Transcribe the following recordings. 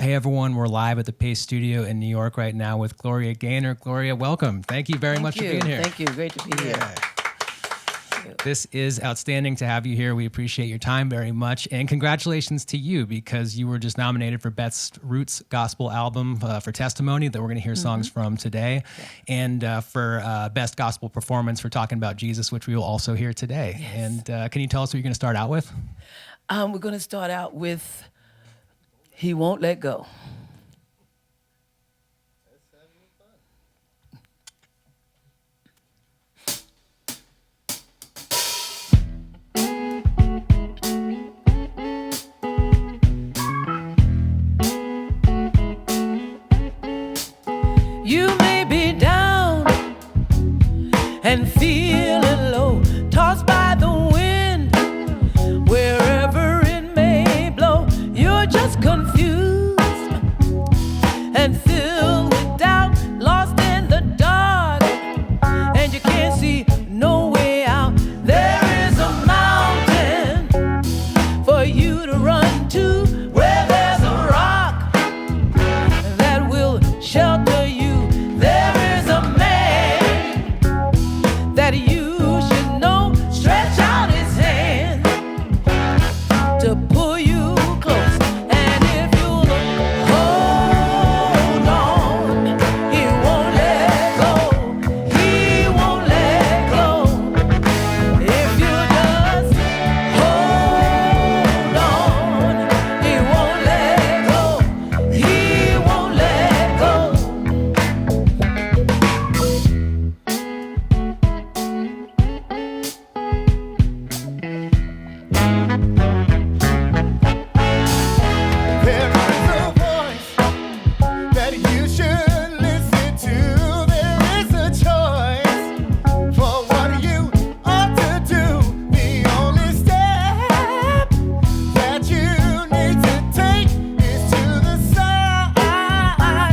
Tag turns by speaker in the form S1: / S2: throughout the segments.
S1: Hey everyone, we're live at the Paste Studio in New York right now with Gloria Gaynor. Gloria, welcome. Thank you very much for being here.
S2: Thank you. Great to be here.
S1: This is outstanding to have you here. We appreciate your time very much. And congratulations to you because you were just nominated for Best Roots Gospel Album for Testimony that we're going to hear songs from today. Yeah. And for Best Gospel Performance for Talking About Jesus, which we will also hear today. Yes. And can you tell us what you're going to start out with?
S2: We're going to start out with He Won't Let Go. You may be down and feeling low, tossed by the wind, wherever it may blow. You're just confused and filled with doubt, lost in the dark, and you can't see no way out. There is a mountain for you to run to, where there's a rock that will shelter you. There is a man that you should know, stretch out his hand to pull you close. And if you'll hold on, he won't let go. He won't let go. If you just hold on, he won't let go. He won't let go.
S3: There is a voice that you should listen to. There is a choice for what you ought to do. The only step that you need to take is to the side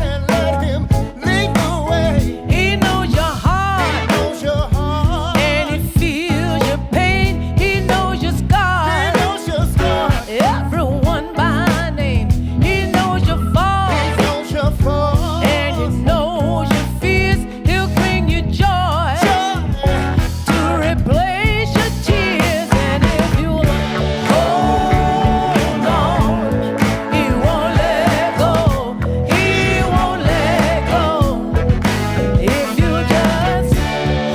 S3: and let him lead the way.
S2: He knows your heart,
S3: Knows your heart,
S2: and he feels your pain. He knows your scars,
S3: knows your scars,
S2: everyone by name. He knows your faults,
S3: knows your faults,
S2: and he knows your fears. He'll bring you joy to replace your tears. And if you'll hold on, he won't let go. He won't let go. If you just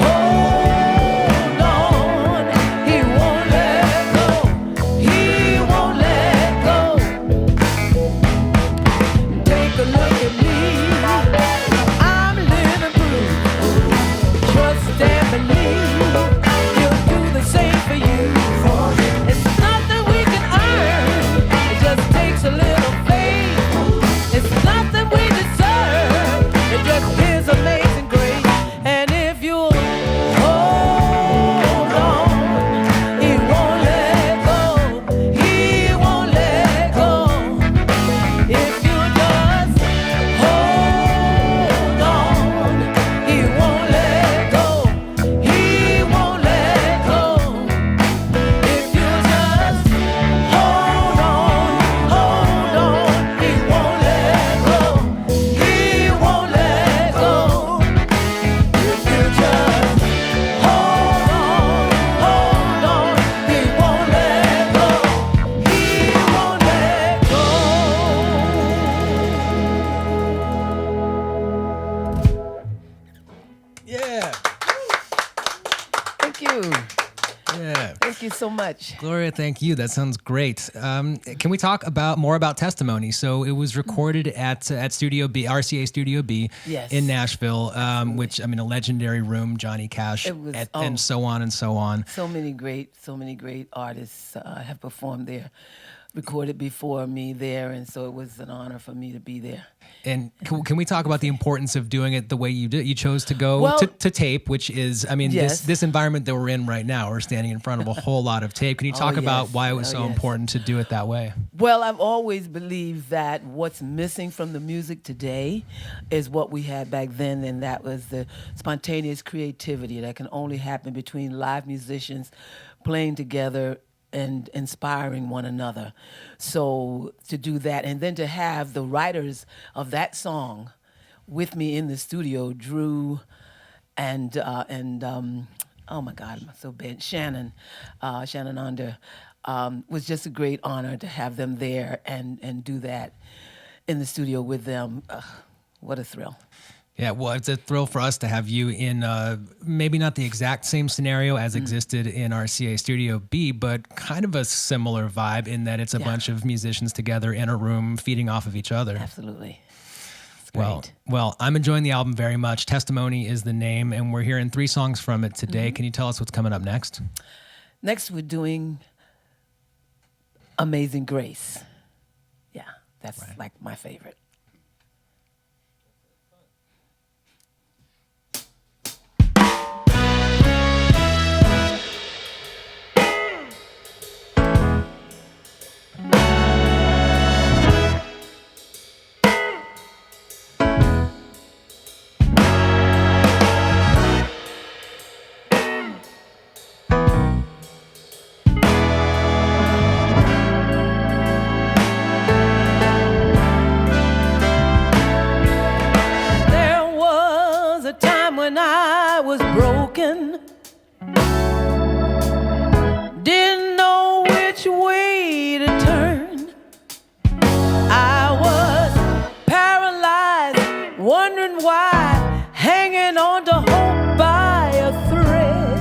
S2: hold on, he won't let go. He won't let go. Take a look at me. I'm living proof. Trust and believe. He'll do the same for you. It's nothing we can earn. It just takes a little faith. It's nothing we deserve. It just is amazing grace. And if you'll hold on, he won't let go. He won't let go. If you just hold on, he won't let go. He won't let go. If you just hold on, he won't let go. He won't let go. If you just hold on, he won't let go. He won't let go.
S1: Yeah.
S2: Thank you.
S1: Yeah.
S2: Thank you so much.
S1: Gloria, thank you. That sounds great. Can we talk more about Testimony? So it was recorded at Studio B, RCA Studio B,
S2: Yes.
S1: in Nashville, which, I mean, a legendary room, Johnny Cash,
S2: It was-
S1: and so on and so on.
S2: So many great artists have performed there, recorded before me there, and so it was an honor for me to be there.
S1: And can we talk about the importance of doing it the way you did? You chose to go
S2: Well-
S1: to tape, which is, I mean,
S2: Yes.
S1: this environment that we're in right now, we're standing in front of a whole lot of tape. Can you talk about
S2: yes.
S1: why it was so
S2: yes.
S1: important to do it that way?
S2: Well, I've always believed that what's missing from the music today is what we had back then, and that was the spontaneous creativity that can only happen between live musicians playing together and inspiring one another. So to do that, and then to have the writers of that song with me in the studio, Drew and oh my God, I'm so bad, Shannon Onder, was just a great honor to have them there and do that in the studio with them. What a thrill.
S1: Yeah, well, it's a thrill for us to have you in maybe not the exact same scenario as existed in our CA Studio B, but kind of a similar vibe in that it's a bunch of musicians together in a room feeding off of each other.
S2: Absolutely. It's
S1: Well,
S2: great.
S1: I'm enjoying the album very much. Testimony is the name, and we're hearing 3 songs from it today. Can you tell us what's coming up next?
S2: Next, we're doing Amazing Grace. Yeah, that's like my favorite. When I was broken, didn't know which way to turn. I was paralyzed, wondering why, hanging on to hope by a thread.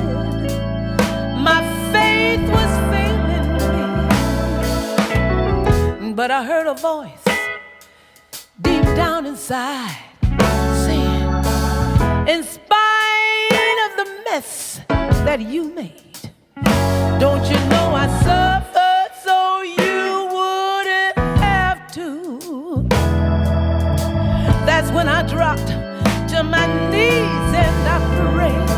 S2: My faith was failing me, but I heard a voice deep down inside saying, in spite of the mess that you made, don't you know I suffered so you wouldn't have to? That's when I dropped to my knees and I prayed.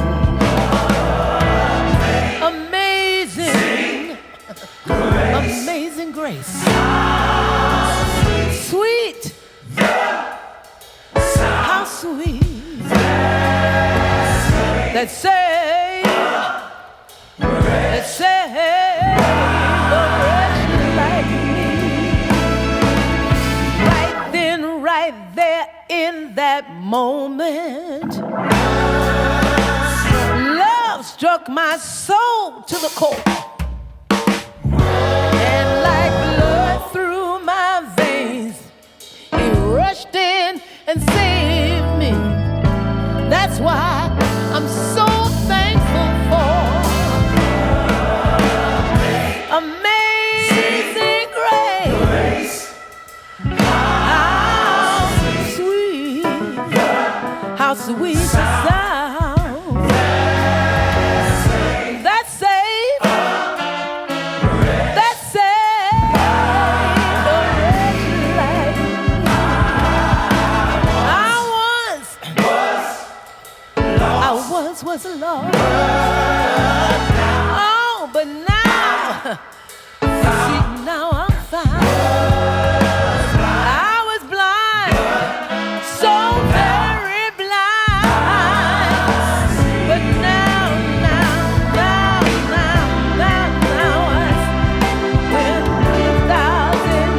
S2: Amazing, amazing grace. Sweet, how sweet. That saved a wretch like me. Right then, right there in that moment, love struck my soul to the core. And like blood through my veins, he rushed in and saved me. That's why I'm so thankful for Amazing Grace. How sweet the sound that saved a wretch like me. I once was lost. Oh, but now, see, now I'm found. I was blind, so very blind. But now I with 1,000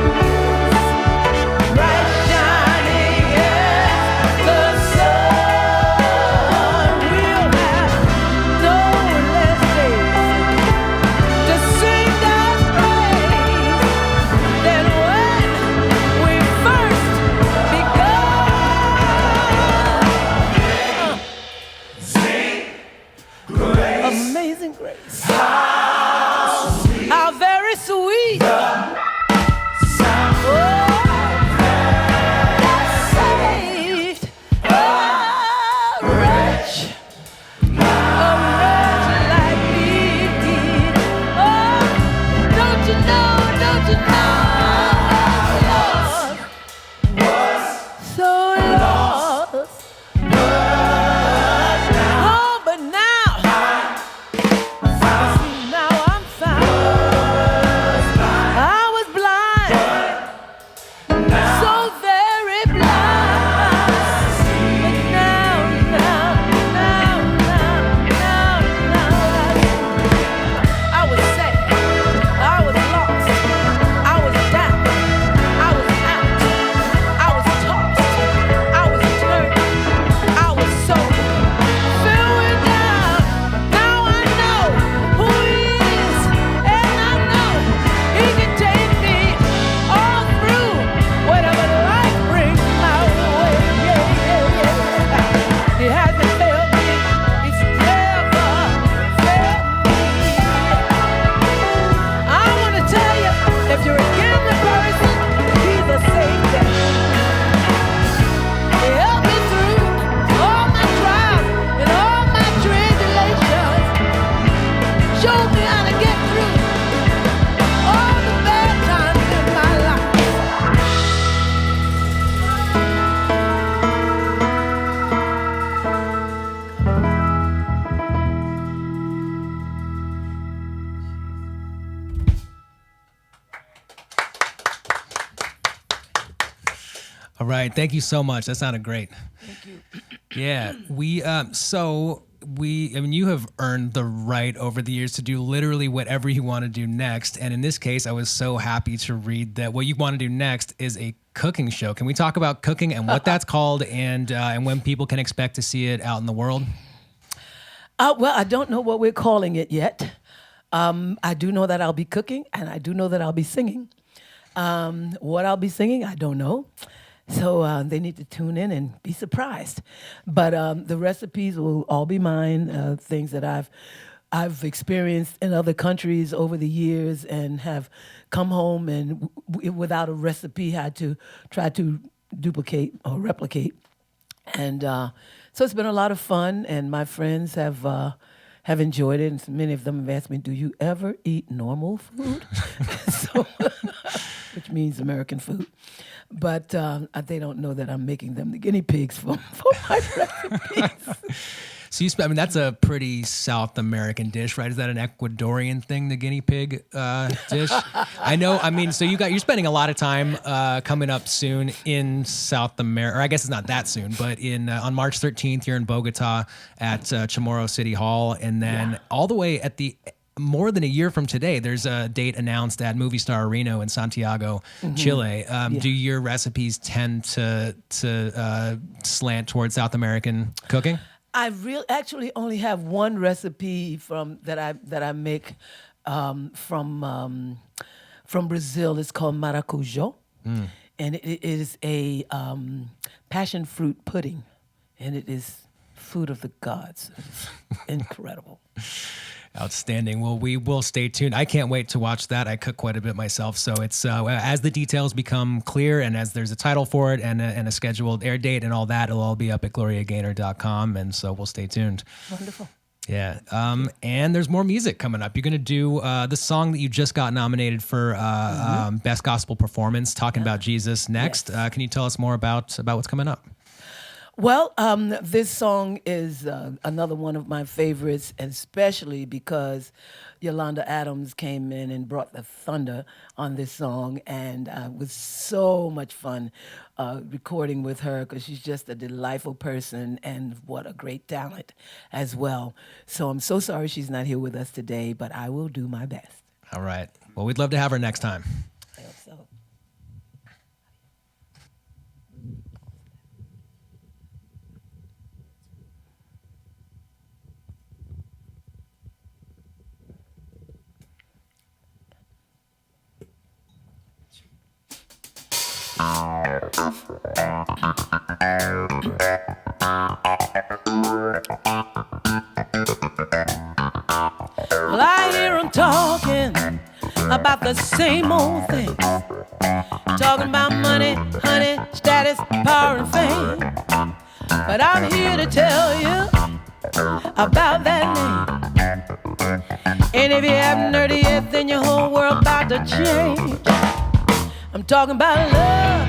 S2: bright shining as the sun will have
S1: All right. Thank you so much. That sounded great.
S2: Thank you.
S1: Yeah. I mean, you have earned the right over the years to do literally whatever you want to do next. And in this case, I was so happy to read that what you want to do next is a cooking show. Can we talk about cooking and what that's called and when people can expect to see it out in the world?
S2: Well, I don't know what we're calling it yet. I do know that I'll be cooking, and I do know that I'll be singing. What I'll be singing, I don't know. So they need to tune in and be surprised. But the recipes will all be mine, things that I've experienced in other countries over the years and have come home and without a recipe had to try to duplicate or replicate. And so it's been a lot of fun, and my friends have enjoyed it. And many of them have asked me, "Do you ever eat normal food?" So, which means American food. But they don't know that I'm making them the guinea pigs for my recipes.
S1: So that's a pretty South American dish, right? Is that an Ecuadorian thing, the guinea pig dish? I know. I mean, so you're spending a lot of time coming up soon in South America, or I guess it's not that soon, but on March 13th, you're in Bogota at Chamorro City Hall, and then all the way at more than a year from today, there's a date announced at Movie Star Reno in Santiago, Chile. Do your recipes tend to slant towards South American cooking?
S2: I actually only have one recipe that I make from Brazil. It's called maracujo, and it is a passion fruit pudding, and it is food of the gods. It's incredible.
S1: Outstanding. Well, we will stay tuned. I can't wait to watch that. I cook quite a bit myself, so it's as the details become clear and as there's a title for it and a scheduled air date and all that, it'll all be up at gloriagaynor.com, and so we'll stay tuned.
S2: Wonderful.
S1: Yeah. And there's more music coming up. You're going to do the song that you just got nominated for Best Gospel Performance, Talking About Jesus, next.
S2: Yes.
S1: Can you tell us more about what's coming up?
S2: Well, this song is another one of my favorites, especially because Yolanda Adams came in and brought the thunder on this song, and it was so much fun recording with her because she's just a delightful person and what a great talent as well. So I'm so sorry she's not here with us today, but I will do my best.
S1: All right. Well, we'd love to have her next time.
S2: I hope so. Well, I hear 'em talking about the same old thing, talking about money, honey, status, power, and fame. But I'm here to tell you about that name. And if you haven't heard it yet, then your whole world about to change. I'm talking about love,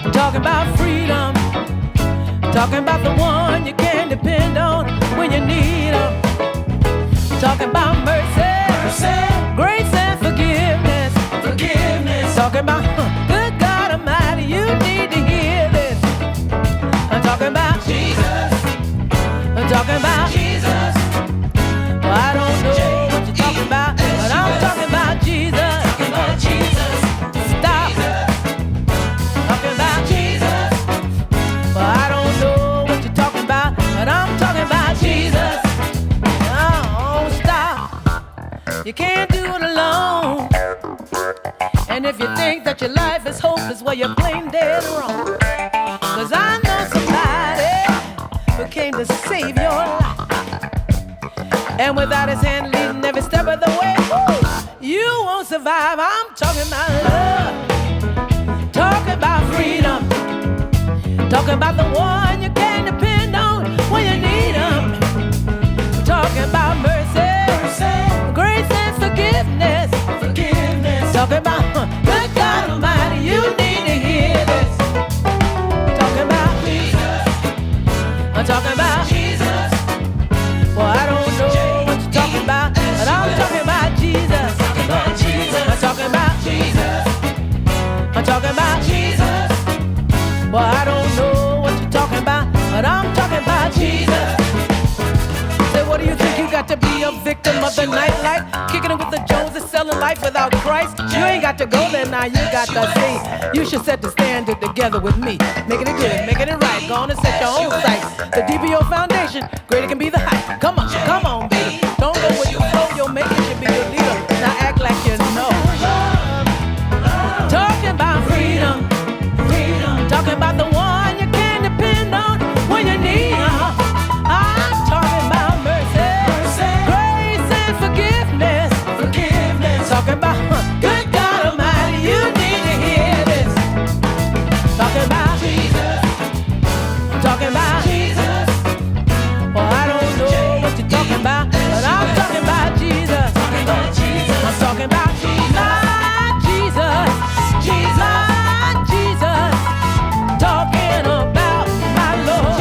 S2: I'm talking about freedom, I'm talking about the one you can depend on when you need them. I'm talking about mercy, grace and forgiveness, talking about good God Almighty, you need to hear this. I'm talking about Jesus, I'm talking about Jesus. Well, I don't know what you're talking about, but I'm talking about Jesus. Talking about Jesus. Stop. Talking about Jesus. Well, I don't know what you're talking about, but I'm talking about Jesus. Oh, stop. You can't do it alone. And if you think that your life is hopeless, well, you're plain dead wrong. 'Cause I know somebody who came to save your life. And without his hand leading every step of the way, you won't survive. I'm talking about love, talking about freedom, talking about the one you can depend on when you need him. Talking about mercy, grace and forgiveness, talking about good God Almighty, you need to hear this. Talking about Jesus, I'm talking about Jesus. Well, I don't know what you're talking about, but I'm talking about Jesus. I'm talking about Jesus. I'm talking about Jesus. victim of the nightlife, kicking it with the Joneses, selling life without Christ. You ain't got to go there now, you got to see. You should set the standard together with me, making it good, making it right. Go on and set your own sights. The DBO Foundation, greater can be the hype. Come on, baby. Don't go with the flow, your maker should be your leader. Now act like you know. Talking about freedom, talking about the one you can depend on when you need. I'm talking about mercy, grace and forgiveness. Talking about good God Almighty, you need to hear this. Talking about Jesus, talking about Jesus. Well, I don't know what you're talking about, but I'm talking about Jesus. I'm talking about my Jesus, my Jesus. Talking about my Lord,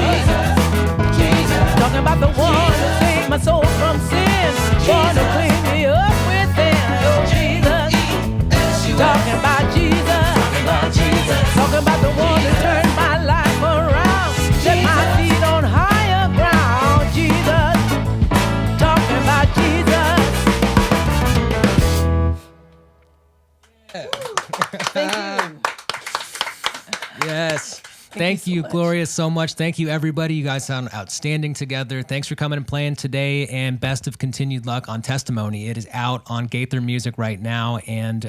S2: talking about the one who saved my soul from sin, one who cleaned me up within. Oh, Jesus. Talking about Jesus, talking about the one who turned my life around, set my feet on higher ground. Jesus, talking about Jesus. Thank you.
S1: Yes. Thank you, Gloria, so much. Thank you, everybody. You guys sound outstanding together. Thanks for coming and playing today, and best of continued luck on Testimony. It is out on Gaither Music right now, and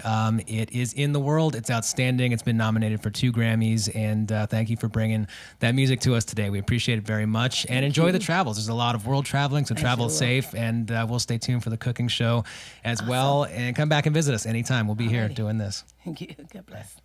S1: it is in the world. It's outstanding. It's been nominated for 2 Grammys, and thank you for bringing that music to us today. We appreciate it very much, and enjoy the travels. There's a lot of world traveling, so travel safe, and we'll stay tuned for the cooking show as well, and come back and visit us anytime. We'll be here doing this.
S2: Thank you. God bless.